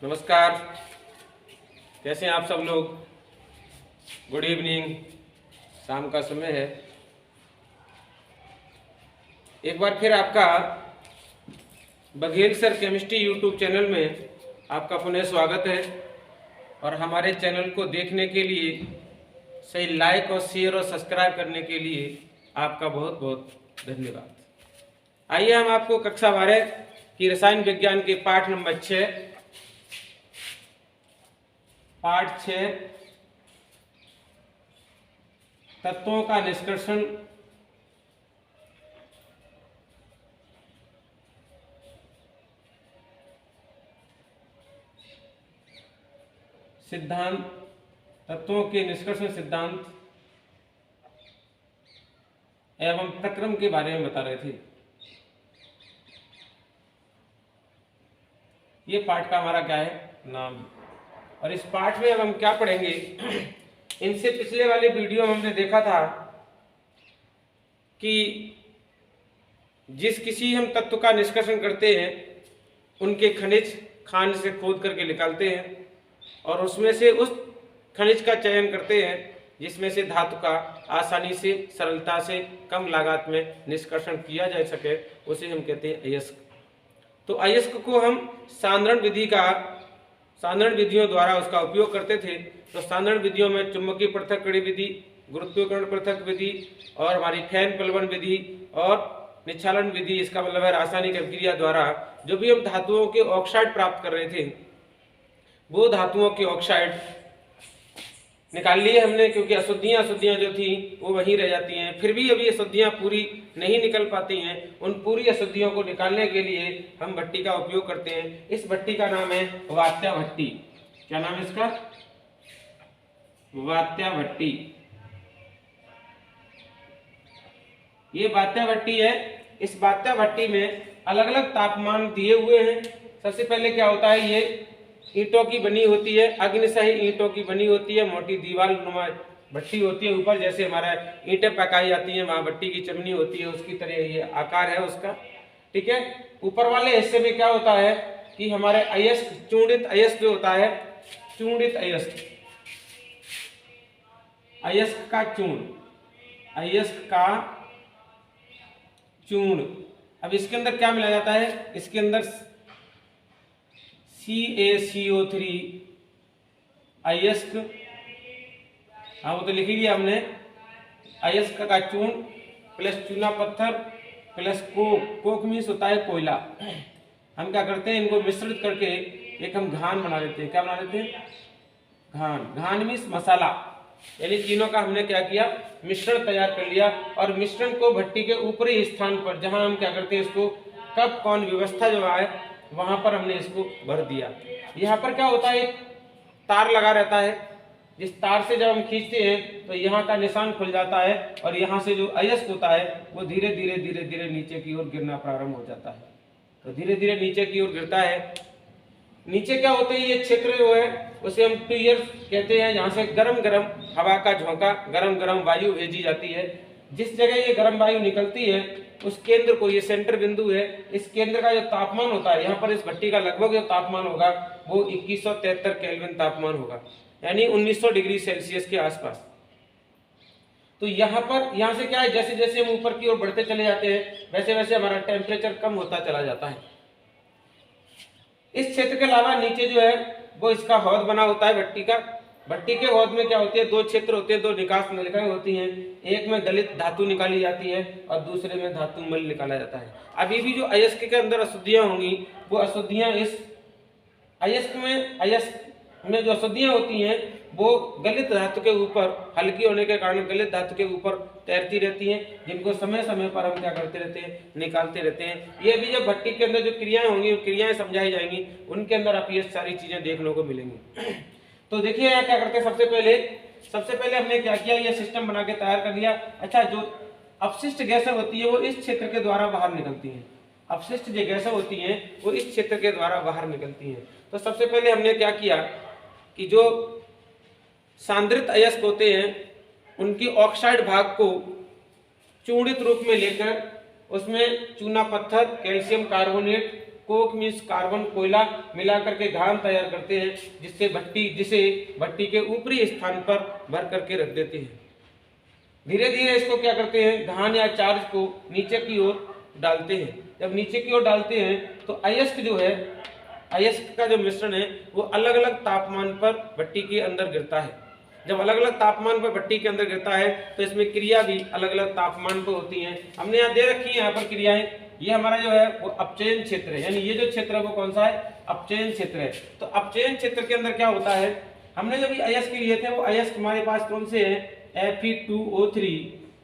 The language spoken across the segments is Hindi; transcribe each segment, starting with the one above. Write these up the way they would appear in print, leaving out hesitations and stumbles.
नमस्कार, कैसे हैं आप सब लोग। गुड इवनिंग, शाम का समय है। एक बार फिर आपका Baghel sir chemistry YouTube channel में आपका पुनः स्वागत है। और हमारे चैनल को देखने के लिए, सही लाइक और शेयर और सब्सक्राइब करने के लिए आपका बहुत बहुत धन्यवाद। आइए हम आपको कक्षा 12 की रसायन विज्ञान के पाठ नंबर 6 तत्वों का निष्कर्षण सिद्धांत, तत्वों के निष्कर्षण सिद्धांत एवं प्रक्रम के बारे में बता रहे थे। ये पाठ का हमारा क्या है, नाम। और इस पाठ में अब हम क्या पढ़ेंगे, इनसे पिछले वाले वीडियो में हमने देखा था कि जिस किसी हम तत्व का निष्कर्षण करते हैं उनके खनिज खान से खोद करके निकालते हैं और उसमें से उस खनिज का चयन करते हैं जिसमें से धातु का आसानी से, सरलता से, कम लागत में निष्कर्षण किया जा सके, उसे हम कहते हैं अयस्क। तो अयस्क को हम सांद्रण विधियों द्वारा उसका उपयोग करते थे। तो सांद्रण विधियों में चुंबकीय पृथक्करण विधि, गुरुत्वीकरण पृथक विधि और हमारी फैन प्लवन विधि और निच्छालन विधि, इसका मतलब है रासायनिक अभिक्रिया द्वारा जो भी हम धातुओं के ऑक्साइड प्राप्त कर रहे थे वो धातुओं के ऑक्साइड निकाल लिए हमने, क्योंकि अशुद्धियां जो थी वो वहीं रह जाती हैं। फिर भी अभी अशुद्धियां पूरी नहीं निकल पाती हैं। उन पूरी अशुद्धियों को निकालने के लिए हम भट्टी का उपयोग करते हैं। इस भट्टी का नाम है वात्या भट्टी। क्या नाम है इसका? वात्या भट्टी। ये वात्या भट्टी है। इस वात्या भट्टी में अलग अलग तापमान दिए हुए हैं। सबसे पहले क्या होता है, ये ईंटों की बनी होती है, अग्निशाही ईंटों की बनी होती है, मोटी दीवार नुमा भट्टी होती है। ऊपर जैसे हमारा ईंटें पकाई जाती हैं वहां भट्टी की चिमनी होती है, उसकी तरह ये आकार है उसका। ठीक है। ऊपर वाले हिस्से में क्या होता है कि हमारे अयस्क, चूर्णित अयस्क जो होता है, चूर्णित अयस्क, अयस्क का चूर्ण, अयस्क का चूर्ण। अब इसके अंदर क्या मिला जाता है, इसके अंदर CaCO3 अयस्क, हाँ वो तो लिख लिया हमने, अयस्क का चूर्ण प्लस चूना पत्थर प्लस कोक मीन्स होता है कोयला। हम क्या करते हैं, इनको मिश्रित करके एक हम घान बना लेते हैं। क्या बना लेते हैं? घान मीन्स मसाला। यानी तीनों का हमने क्या किया, मिश्रण तैयार कर लिया। और मिश्रण को भट्टी के ऊपरी स्थान पर, जहां हम क्या करते हैं, इसको कप कौन व्यवस्था जो है वहां पर हमने इसको भर दिया। यहाँ पर क्या होता है, तार लगा रहता है, जिस तार से जब हम खींचते हैं तो यहाँ का निशान खुल जाता है और यहाँ से जो अयस्क होता है वो धीरे धीरे नीचे की ओर गिरना प्रारंभ हो जाता है। तो धीरे धीरे नीचे की ओर गिरता है। नीचे क्या होते हैं, ये क्षेत्र जो है उसे हम ट्यूयर्स कहते हैं, जहाँ से गरम हवा का झोंका, गरम वायु भेजी जाती है। जिस जगह ये गर्म वायु निकलती है उस केंद्र को, ये सेंटर बिंदु है, इस केंद्र का जो तापमान होता है, यहाँ पर इस भट्टी का लगभग जो तापमान होगा वो 2173 केल्विन तापमान होगा, यानी 1900 डिग्री सेल्सियस के आसपास। तो यहाँ से क्या है, जैसे जैसे हम ऊपर की ओर बढ़ते चले जाते हैं वैसे वैसे हमारा टेम्परेचर कम होता चला जाता है। इस क्षेत्र के अलावा नीचे जो है वो इसका हौद बना होता है भट्टी का। भट्टी के हौद में क्या होती है, दो क्षेत्र होते हैं, दो निकास नलिकाएं होती हैं। एक में गलित धातु निकाली जाती है और दूसरे में धातु मल निकाला जाता है। अभी भी जो अयस्क के अंदर अशुद्धियां होंगी वो अशुद्धियां इस अयस्क में जो अशुद्धियां होती हैं वो गलित धातु के ऊपर, हल्की होने के कारण गलित धातु के ऊपर तैरती रहती हैं, जिनको समय समय पर हम क्या करते रहते हैं, निकालते रहते हैं। ये भी जब भट्टी के अंदर जो क्रियाएं होंगी, क्रियाएं समझाई जाएंगी, उनके अंदर आप ये सारी चीजें देखने को मिलेंगी। तो देखिए यहाँ क्या करते हैं, सबसे पहले हमने क्या किया, ये सिस्टम बना के तैयार कर लिया। अच्छा, जो अपशिष्ट गैसें होती है वो इस क्षेत्र के द्वारा बाहर निकलती हैं। अपशिष्ट जो गैसें होती हैं वो इस क्षेत्र के द्वारा बाहर निकलती हैं। तो सबसे पहले हमने क्या किया कि जो सांद्रित अयस्क होते हैं उनकी ऑक्साइड भाग को चूर्णित रूप में लेकर उसमें चूना पत्थर, calcium carbonate, Coke means carbon कोयला मिला करके घान तैयार करते हैं, जिसे भट्टी के ऊपरी स्थान पर भर करके रख देते हैं। धीरे धीरे इसको क्या करते हैं, घान या चार्ज को नीचे की ओर डालते हैं। जब नीचे की ओर डालते हैं तो अयस्क जो है, अयस्क का जो मिश्रण है वो अलग अलग तापमान पर भट्टी के अंदर गिरता है। जब अलग अलग तापमान पर भट्टी के अंदर गिरता है तो इसमें क्रिया भी अलग अलग तापमान पर होती है। हमने यहाँ दे रखी है यहाँ पर क्रियाएं। ये हमारा जो है वो अपचयन क्षेत्र है, यानी ये जो क्षेत्र है वो कौन सा है, अपचयन क्षेत्र है। तो अपचयन क्षेत्र के अंदर क्या होता है, हमने जो भी अयस्क लिए थे वो अयस्क हमारे पास कौन से हैं, Fe2O3,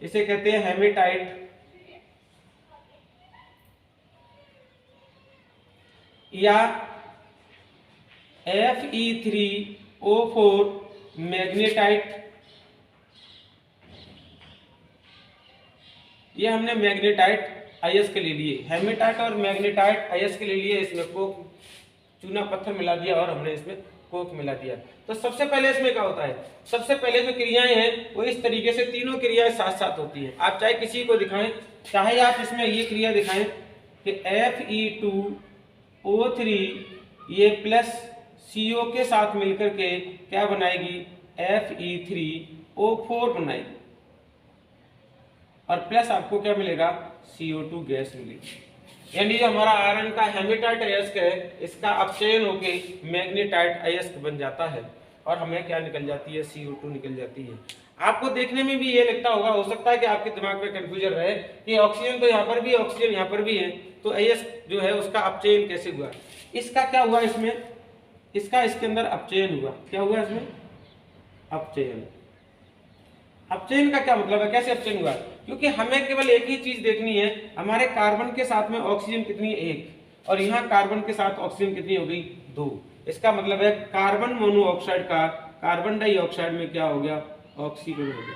इसे कहते हैं हेमेटाइट, या Fe3O4 मैग्नेटाइट। ये हमने मैग्नेटाइट अयस्क ले लिए, हेमेटाइट और मैग्नेटाइट अयस्क ले लिए। इसमें कोक चूना पत्थर मिला दिया और हमने इसमें कोक मिला दिया। तो सबसे पहले इसमें क्या होता है, सबसे पहले जो क्रियाएं हैं वो इस तरीके से तीनों क्रियाएं साथ साथ होती हैं। आप चाहे किसी को दिखाएं, चाहे आप इसमें ये क्रिया दिखाएं कि Fe2O3 ये प्लस CO के साथ मिलकर के क्या बनाएगी, Fe3O4 बनाएगी, और प्लस आपको क्या मिलेगा, CO2 गैस मिलेगी। यानी जो हमारा आयरन का हेमेटाइट अयस्क है इसका अपचयन होके मैग्नेटाइट अयस्क बन जाता है और हमें क्या निकल जाती है, CO2 निकल जाती है। आपको देखने में भी ये लगता होगा, हो सकता है कि आपके दिमाग में कंफ्यूजन रहे कि ऑक्सीजन तो यहाँ पर भी है, ऑक्सीजन यहाँ पर भी है, तो अयस्क जो है उसका अपचयन कैसे हुआ। इसका क्या हुआ, इसमें इसका इसके अंदर अपचयन हुआ। क्या हुआ इसमें, अपचयन। अपचयन का क्या मतलब है, कैसे अपचयन हुआ, क्योंकि हमें केवल एक ही चीज देखनी है, हमारे कार्बन के साथ में ऑक्सीजन कितनी है, 1, और यहाँ कार्बन के साथ ऑक्सीजन कितनी हो गई, 2। इसका मतलब है कार्बन मोनोऑक्साइड का कार्बन डाइऑक्साइड में क्या हो गया, ऑक्सीकरण हो गया।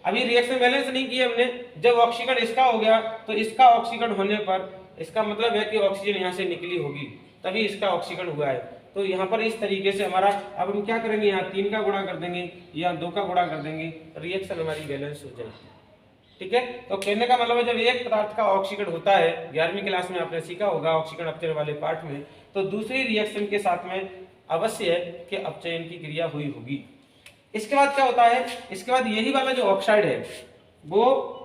अभी रिएक्शन बैलेंस नहीं किया हमने, जब ऑक्सीकरण इसका हो गया तो इसका ऑक्सीकरण होने पर इसका मतलब है कि ऑक्सीजन यहाँ से निकली होगी, तभी इसका ऑक्सीकरण हुआ है। तो यहाँ पर इस तरीके से हमारा, अब हम क्या करेंगे, यहाँ 3 का गुणा कर देंगे, यहाँ 2 का गुणा कर देंगे, रिएक्शन हमारी बैलेंस हो जाएगी। ठीक है, तो कहने का मतलब है जब एक पदार्थ का ऑक्सीकरण होता है, 11वीं क्लास में आपने सीखा होगा ऑक्सीकरण अपचयन वाले पार्ट में, तो दूसरी रिएक्शन के साथ में अवश्य है कि अपचयन की क्रिया हुई होगी। इसके बाद क्या होता है, इसके बाद यही वाला जो ऑक्साइड है वो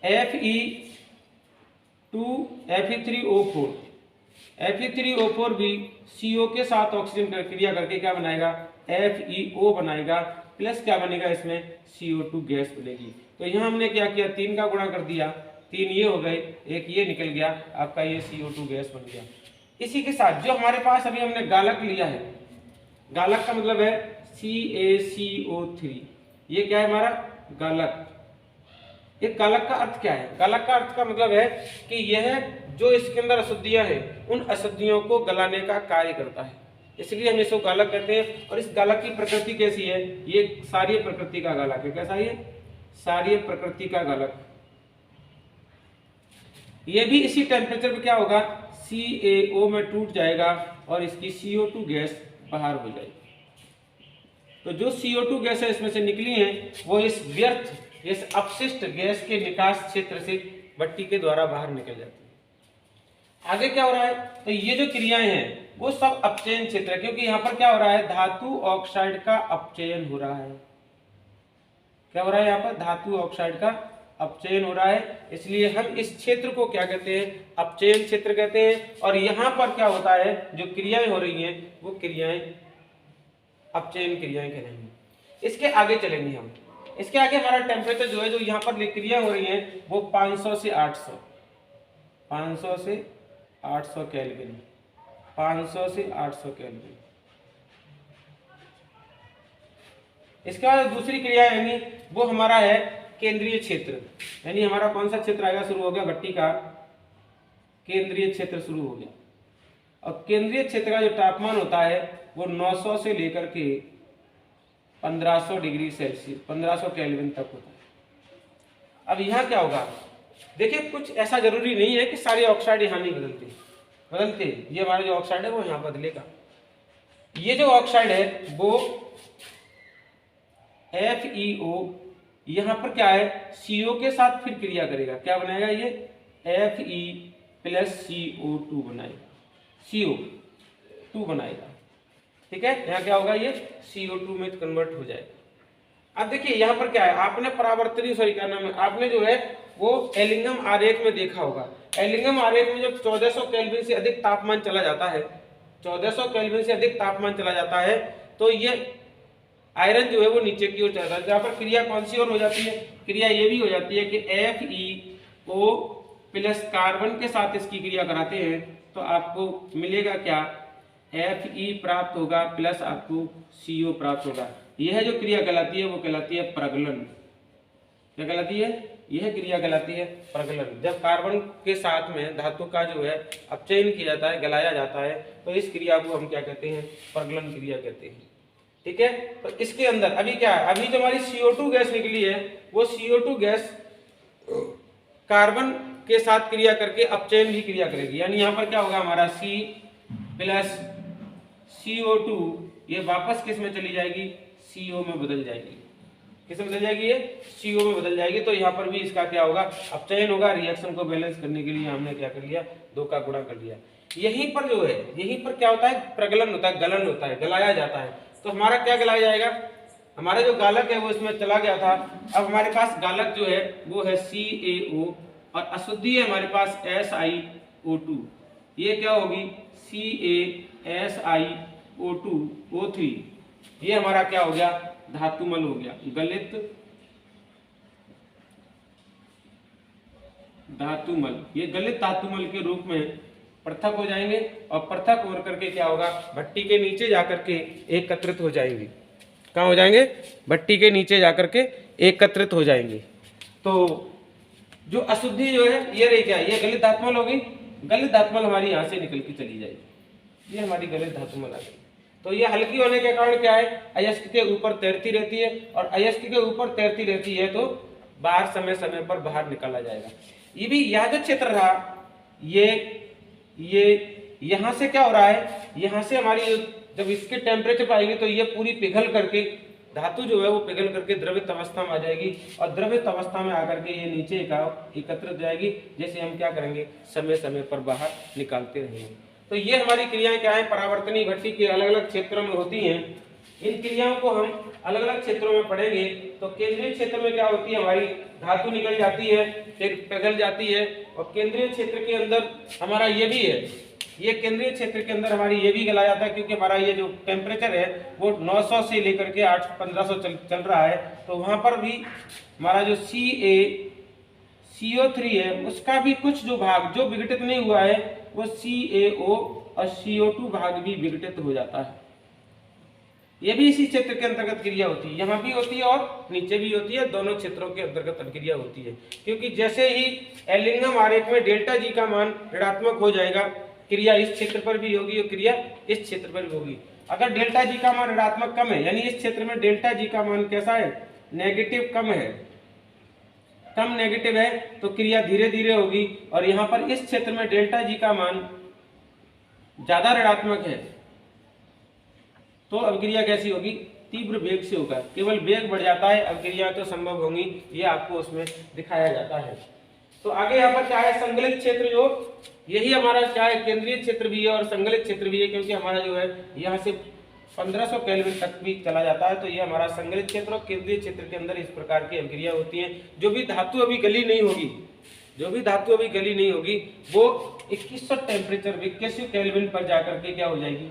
Fe3O4 भी CO के साथ ऑक्सीजन क्रिया करके क्या बनाएगा, FeO बनाएगा, प्लस क्या बनेगा, इसमें CO2 गैस बनेगी। तो यहाँ हमने क्या किया, 3 का गुणा कर दिया, 3 ये हो गए, 1 ये निकल गया, आपका ये CO2 गैस बन गया। इसी के साथ जो हमारे पास अभी हमने गालक लिया है, गालक का मतलब है CaCO3, ये क्या है हमारा गालक। ये गालक का अर्थ क्या है, गालक का अर्थ का मतलब है कि यह जो इसके अंदर अशुद्धियां हैं उन अशुद्धियों को गलाने का कार्य करता है, इसलिए हम इसको गालक कहते हैं। और इस गालक की प्रकृति कैसी है, ये क्षारीय प्रकृति का गालक है। कैसा है, क्षारीय प्रकृति का गालक। ये भी इसी टेम्परेचर पे क्या होगा, CaO में टूट जाएगा और इसकी CO2 गैस बाहर हो जाएगी। तो जो CO2 गैस है इसमें से निकली है वो इस व्यर्थ, इस अपशिष्ट गैस के निकास क्षेत्र से भट्टी के द्वारा बाहर निकल जाती है। आगे क्या हो रहा है, तो ये जो क्रियाएं हैं वो सब अपचयन क्षेत्र है, क्योंकि यहाँ पर क्या हो रहा है, धातु ऑक्साइड का अपचयन हो रहा है। क्या हो रहा है, यहाँ पर धातु ऑक्साइड का अपचयन हो रहा है, इसलिए हम इस क्षेत्र को क्या कहते हैं, अपचयन क्षेत्र कहते हैं। और यहाँ पर क्या होता है, जो क्रियाएं हो रही हैं वो क्रियाएं अपचयन क्रियाएं कहलाएंगी। इसके आगे चलेंगे हम, इसके आगे हमारा टेम्परेचर जो है, जो यहाँ पर क्रिया हो रही है वो 500 से 800 केल्विन, 500 से 800 केल्विन। इसके बाद दूसरी क्रिया यानी वो हमारा है केंद्रीय क्षेत्र, यानी हमारा कौन सा क्षेत्र आएगा, शुरू हो गया भट्टी का केंद्रीय क्षेत्र शुरू हो गया। और केंद्रीय क्षेत्र का जो तापमान होता है वो 900 से लेकर के 1500 डिग्री सेल्सियस, 1500 केल्विन तक होता है। अब यहाँ क्या होगा, देखिए कुछ ऐसा जरूरी नहीं है कि सारे ऑक्साइड यहाँ नहीं बदलते, ये हमारा जो ऑक्साइड है वो यहाँ बदलेगा। ये जो ऑक्साइड है वो FeO यहाँ पर क्या है, CO के साथ फिर क्रिया करेगा, क्या बनाएगा, ये Fe+CO2 बनाएगा, CO2 बनाएगा। ठीक है, यहाँ क्या होगा, ये CO2 में कन्वर्ट हो जाएगा। अब देखिए यहाँ पर क्या है, आपने परावर्तनीय सॉरी क्या नाम है, आपने जो है वो एलिंगम आरेख में देखा होगा। एलिंगम आरेख में जब 1400 केल्विन से अधिक तापमान चला जाता है, 1400 केल्विन से अधिक तापमान चला जाता है, तो ये आयरन जो है वो नीचे की ओर चला जाता है। यहाँ पर क्रिया कौन सी ओर हो जाती है, क्रिया ये भी हो जाती है कि FeO प्लस कार्बन के साथ इसकी क्रिया कराते हैं तो आपको मिलेगा क्या, Fe प्राप्त होगा प्लस आपको CO प्राप्त होगा। यह जो क्रिया कहलाती है वो कहलाती है प्रगलन। क्या कहलाती है, यह क्रिया कहलाती है प्रगलन। जब कार्बन के साथ में धातु का जो है अपचयन किया जाता है, गलाया जाता है, तो इस क्रिया को हम क्या कहते हैं, प्रगलन क्रिया कहते हैं। ठीक है, तो इसके अंदर अभी क्या है, अभी जो हमारी CO2 गैस निकली है वो CO2 गैस कार्बन के साथ क्रिया करके अपचयन भी क्रिया करेगी। यानी यहाँ पर क्या होगा, हमारा C प्लस CO2 ये वापस किस में चली जाएगी, CO में बदल जाएगी। किस में बदल जाएगी, ये CO में बदल जाएगी। तो यहाँ पर भी इसका क्या होगा, अपचयन होगा। रिएक्शन को बैलेंस करने के लिए हमने क्या कर लिया, 2 का गुणा कर लिया। यहीं पर जो है, यहीं पर क्या होता है, प्रगलन होता है, गलन होता है, गलाया जाता है। तो हमारा क्या गलाया जाएगा, हमारा जो गालक है वो इसमें चला गया था। अब हमारे पास गालक जो है वो है CaO और अशुद्धि है हमारे पास SiO2। ये क्या होगी, CaSiO2O3। ये हमारा क्या हो गया, धातुमल हो गया, गलित धातुमल। ये गलित धातुमल के रूप में पृथक हो जाएंगे और पृथक होकर करके क्या होगा, भट्टी के नीचे जाकर के एकत्रित हो जाएंगे। कहाँ हो जाएंगे, भट्टी के नीचे जाकर के एकत्रित हो जाएंगे। तो जो अशुद्धि जो है ये रही क्या, ये गलित धातुमल होगी। गलित धातुमल हमारी यहाँ से निकल के चली जाएगी, ये हमारी गलित धातुमल आ गई। तो ये हल्की होने के कारण क्या है, अयस्क के ऊपर तैरती रहती है और अयस्क के ऊपर तैरती रहती है तो बाहर समय समय पर बाहर निकाला जाएगा। ये भी यह जो क्षेत्र रहा, ये यहाँ से क्या हो रहा है, यहाँ से हमारी जब इसके टेम्परेचर पर आएगी तो ये पूरी पिघल करके धातु जो है वो पिघल करके द्रवित अवस्था में आ जाएगी और द्रवित अवस्था में आकर के ये नीचे एकत्रित हो जाएगी, जैसे हम क्या करेंगे, समय समय पर बाहर निकालते रहेंगे। तो ये हमारी क्रियाएं क्या है, परावर्तनीय भट्टी के अलग अलग क्षेत्रों में होती हैं। इन क्रियाओं को हम अलग अलग क्षेत्रों में पढ़ेंगे। तो केंद्रीय क्षेत्र में क्या होती है, हमारी धातु निकल जाती है, फिर पिघल जाती है। और केंद्रीय क्षेत्र के अंदर हमारा ये भी है, ये केंद्रीय क्षेत्र के अंदर हमारी ये भी गलाया जाता है, क्योंकि हमारा ये जो टेम्परेचर है वो 900 से लेकर के 1500 चल रहा है। तो वहां पर भी हमारा जो CO3 है उसका भी कुछ जो भाग जो विघटित नहीं हुआ है वो CaO और CO2 भाग भी विघटित हो जाता है। ये भी इसी क्षेत्र के अंतर्गत क्रिया होती है, यहाँ भी होती है और नीचे भी होती है, दोनों क्षेत्रों के अंतर्गत अभिक्रिया होती है। क्योंकि जैसे ही एलिंगम आरेख में डेल्टा जी का मान ऋणात्मक हो जाएगा, क्रिया इस क्षेत्र पर भी होगी और क्रिया इस क्षेत्र पर भी होगी। अगर डेल्टा जी का मान ऋणात्मक कम है, यानी इस क्षेत्र में डेल्टा जी का मान कैसा है, नेगेटिव कम है, कम नेगेटिव है, तो क्रिया धीरे धीरे होगी। और यहाँ पर इस क्षेत्र में डेल्टा जी का मान ज्यादा ऋणात्मक है तो अभिक्रिया कैसी होगी, तीव्र वेग से होगा। केवल वेग बढ़ जाता है, अभिक्रिया तो संभव होंगी, ये आपको उसमें दिखाया जाता है। तो आगे यहाँ पर क्या है, संगलित क्षेत्र, जो यही हमारा क्या है, केंद्रीय क्षेत्र भी है और संगलित क्षेत्र भी है, क्योंकि हमारा जो है यहाँ से 1500 केल्विन तक भी चला जाता है। तो ये हमारा संगलित क्षेत्र और केंद्रीय क्षेत्र के अंदर इस प्रकार की अभिक्रिया होती है। जो भी धातु अभी गली नहीं होगी, जो भी धातु अभी गली नहीं होगी वो 2100 टेम्परेचर 2100 केल्विन पर जाकर के क्या हो जाएगी,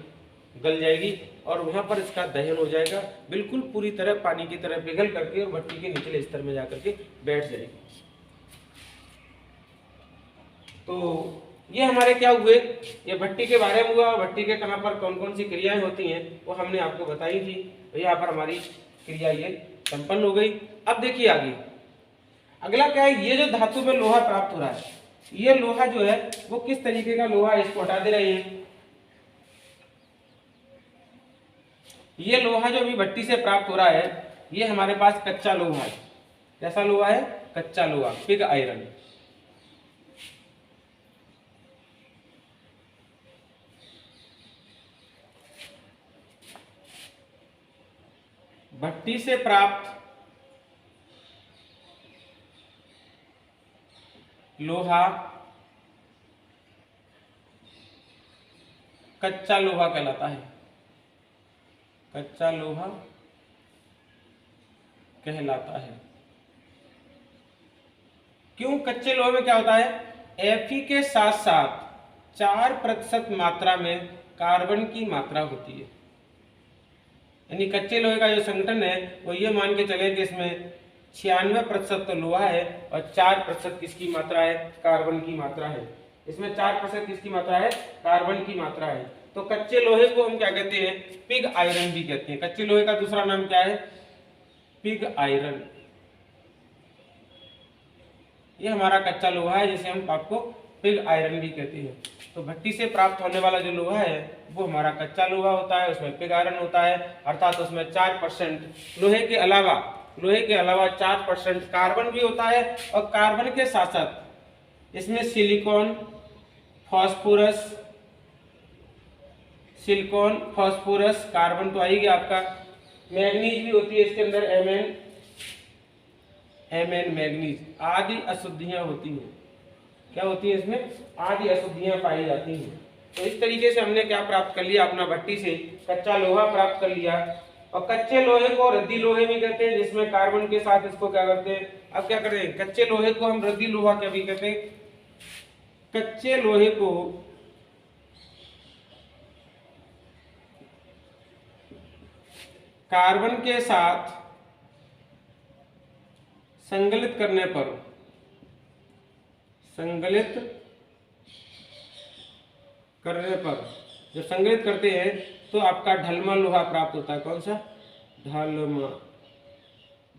गल जाएगी और वहां पर इसका दहन हो जाएगा, बिल्कुल पूरी तरह पानी की तरह पिघल करके और भट्टी के निचले स्तर में जाकर के बैठ जाएगी। तो ये हमारे क्या हुए, ये भट्टी के बारे में हुआ, भट्टी के कहाँ पर कौन कौन सी क्रियाएं होती हैं वो हमने आपको बताई थी। तो यहाँ पर हमारी क्रिया ये संपन्न हो गई। अब देखिए आगे अगला क्या है, ये जो धातु में लोहा प्राप्त हो रहा है, ये लोहा जो है वो किस तरीके का लोहा, इसको हटा दे रहे हैं। ये लोहा जो अभी भट्टी से प्राप्त हो रहा है ये हमारे पास कच्चा लोहा है। कैसा लोहा है, कच्चा लोहा, पिग आयरन। भट्टी से प्राप्त लोहा कच्चा लोहा कहलाता है, कच्चा लोहा कहलाता है। क्यों? कच्चे लोहे में क्या होता है, Fe के साथ साथ 4% मात्रा में कार्बन की मात्रा होती है। यानी कच्चे लोहे का जो संगठन है वो ये मान के चले कि इसमें 96% तो लोहा है और 4% किसकी मात्रा है, कार्बन की मात्रा है। इसमें 4% किसकी मात्रा है, कार्बन की मात्रा है। तो कच्चे लोहे को हम क्या कहते हैं, पिग आयरन भी कहते हैं। कच्चे लोहे का दूसरा नाम क्या है, पिग आयरन। ये हमारा कच्चा लोहा है जिसे हम आपको पिग आयरन भी कहते हैं। तो भट्टी से प्राप्त होने वाला जो लोहा है वो हमारा कच्चा लोहा होता है, उसमें पिग आयरन होता है, अर्थात उसमें 4% लोहे के अलावा 4% कार्बन भी होता है। और कार्बन के साथ साथ इसमें सिलिकॉन, फास्फोरस, कार्बन तो आएगी आपका, मैग्नीज भी होती है इसके अंदर, Mn मैग्नीज, आदि अशुद्धियां होती हैं। क्या होती है इसमें, आदि अशुद्धियां पाई जाती हैं। तो इस तरीके से हमने क्या प्राप्त कर लिया, अपना भट्टी से कच्चा लोहा प्राप्त कर लिया। और कच्चे लोहे को रद्दी लोहे भी कहते हैं, जिसमें कार्बन के साथ इसको क्या करते हैं, अब क्या करते हैं, कच्चे लोहे को हम रद्दी लोहा क्या भी कहते हैं। कच्चे लोहे को कार्बन के साथ संगलित करने पर, जब संगलित करते हैं तो आपका ढलमा लोहा प्राप्त होता है। कौन सा,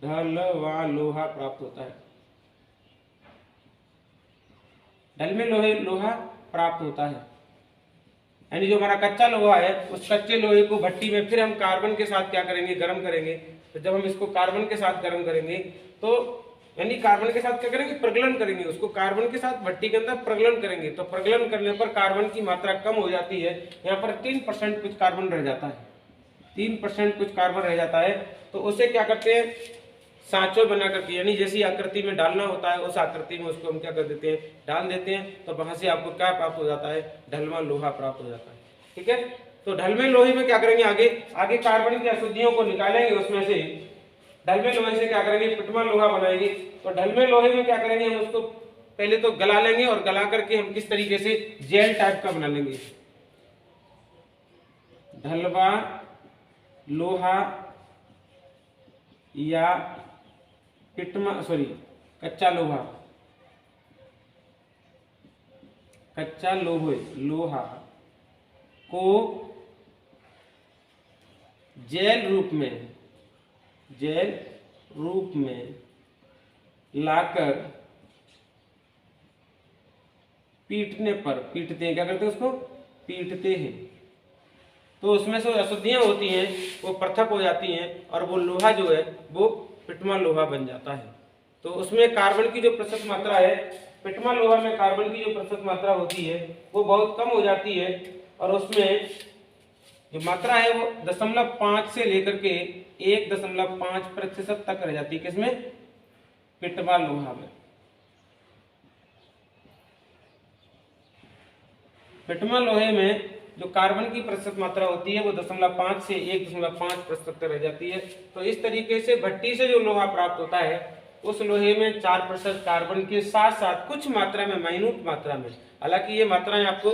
ढलवा लोहा प्राप्त होता है। ढलमे लोहा प्राप्त होता है। यानी जो हमारा कच्चा लोहा है उस कच्चे लोहे को भट्टी में फिर हम कार्बन के साथ क्या करेंगे, गर्म करेंगे। तो जब हम इसको कार्बन के साथ गर्म करेंगे तो यानी कार्बन के साथ क्या करेंगे, प्रगलन करेंगे, उसको कार्बन के साथ भट्टी के अंदर प्रगलन करेंगे। तो प्रगलन करने पर कार्बन की मात्रा कम हो जाती है। यहाँ पर 3% कुछ कार्बन रह जाता है, 3% कुछ कार्बन रह जाता है। तो उसे क्या करते हैं, सांचो बना करके, यानी जैसी आकृति में डालना होता है उस आकृति में उसको हम क्या कर देते हैं, डाल देते हैं। तो वहां से आपको क्या प्राप्त हो जाता है, ढलमा लोहा प्राप्त हो जाता है। ठीक है, तो ढलमे लोहे में क्या करेंगे, आगे कार्बन की अशुद्धियों को निकालेंगे, उसमें से ढलमे लोहे से क्या करेंगे, पिटमा लोहा बनाएंगे। तो ढलमे लोहे में क्या करेंगे, हम उसको पहले तो गला लेंगे और गला करके हम किस तरीके से जेल टाइप का बना लेंगे। ढलवा लोहा या कच्चा लोहा को जेल रूप में लाकर पीटते हैं, क्या करते हैं, उसको पीटते हैं। तो उसमें से अशुद्धियां होती हैं वो पृथक हो जाती हैं और वो लोहा जो है वो पिटमा लोहा बन जाता है। तो उसमें कार्बन की जो प्रतिशत मात्रा है, पिटमा लोहा में कार्बन की जो प्रतिशत मात्रा होती है वो बहुत कम हो जाती है। और उसमें जो मात्रा है वो 0.5 से लेकर के 1.5% तक रह जाती है। किसमें, पिटमा लोहा में। पिटमा लोहे में जो कार्बन की प्रतिशत मात्रा होती है वो 0.5 से 1.5% तक रह जाती है। तो इस तरीके से भट्टी से जो लोहा प्राप्त होता है उस लोहे में 4% कार्बन के साथ साथ कुछ मात्रा में, माइन्यूट मात्रा में, हालांकि ये मात्राएं आपको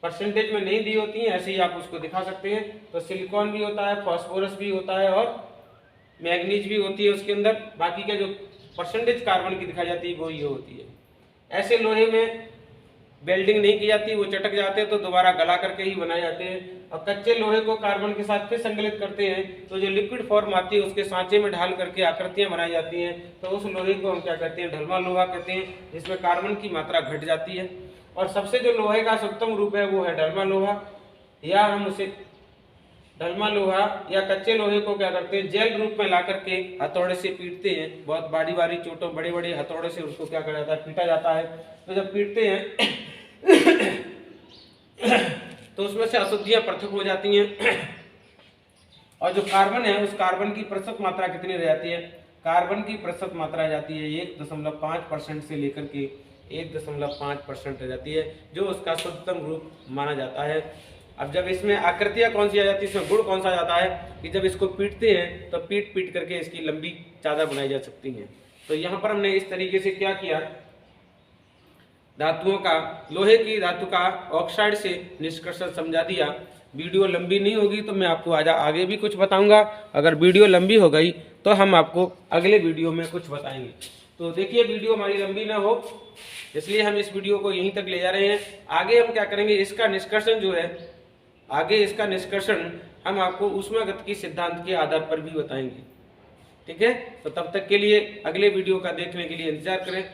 परसेंटेज में नहीं दी होती हैं, ऐसे ही आप उसको दिखा सकते हैं। तो सिलिकॉन भी होता है, फास्फोरस भी होता है और मैग्नीज भी होती है उसके अंदर। बाकी का जो परसेंटेज कार्बन की दिखाई जाती है वो ये होती है। ऐसे लोहे में वेल्डिंग नहीं की जाती, वो चटक जाते हैं तो दोबारा गला करके ही बनाए जाते हैं। और कच्चे लोहे को कार्बन के साथ फिर संकलित करते हैं तो जो लिक्विड फॉर्म आती है उसके सांचे में ढाल करके आकृतियां बनाई जाती हैं। तो उस लोहे को हम क्या कहते हैं, ढलमा लोहा कहते हैं, जिसमें कार्बन की मात्रा घट जाती है। और सबसे जो लोहे का सर्वोत्तम रूप है वो है ढलमा लोहा, या हम उसे ढलमा लोहा या कच्चे लोहे को क्या करते हैं, जेल रूप में ला करके हथौड़े से पीटते हैं। बहुत बारी बारी चोटों, बड़े बड़े हथौड़े से उसको क्या करा जाता है, पीटा जाता है। तो जब पीटते हैं तो उसमें से अशुद्धियां पृथक हो जाती हैं। और जो कार्बन है उस कार्बन की प्रतिशत मात्रा कितनी रह जाती है, कार्बन की प्रतिशत मात्रा जाती है 1.5% से लेकर के 1.5% रह जाती है, जो उसका शुद्धतम रूप माना जाता है। अब जब इसमें आकृतियाँ कौन सी आ जाती है, इसमें गुण कौन सा आ जाता है कि जब इसको पीटते हैं तो पीट पीट करके इसकी लंबी चादर बनाई जा सकती है। तो यहाँ पर हमने इस तरीके से क्या किया, धातुओं का, लोहे की धातु का ऑक्साइड से निष्कर्षण समझा दिया। वीडियो लंबी नहीं होगी तो मैं आपको आगे भी कुछ बताऊंगा। अगर वीडियो लंबी हो गई तो हम आपको अगले वीडियो में कुछ बताएंगे। तो देखिए वीडियो हमारी लंबी ना हो, इसलिए हम इस वीडियो को यहीं तक ले जा रहे हैं। आगे हम क्या करेंगे, इसका निष्कर्षण जो है, आगे इसका निष्कर्षण हम आपको ऊष्मागतिकी सिद्धांत के आधार पर भी बताएंगे। ठीक है, तो तब तक के लिए अगले वीडियो का देखने के लिए इंतजार करें।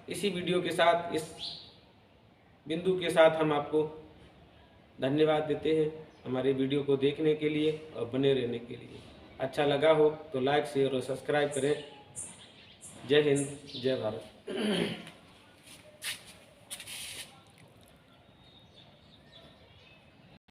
इसी वीडियो के साथ, इस बिंदु के साथ हम आपको धन्यवाद देते हैं हमारे वीडियो को देखने के लिए और बने रहने के लिए। अच्छा लगा हो तो लाइक, शेयर और सब्सक्राइब करें। जय हिंद, जय भारत।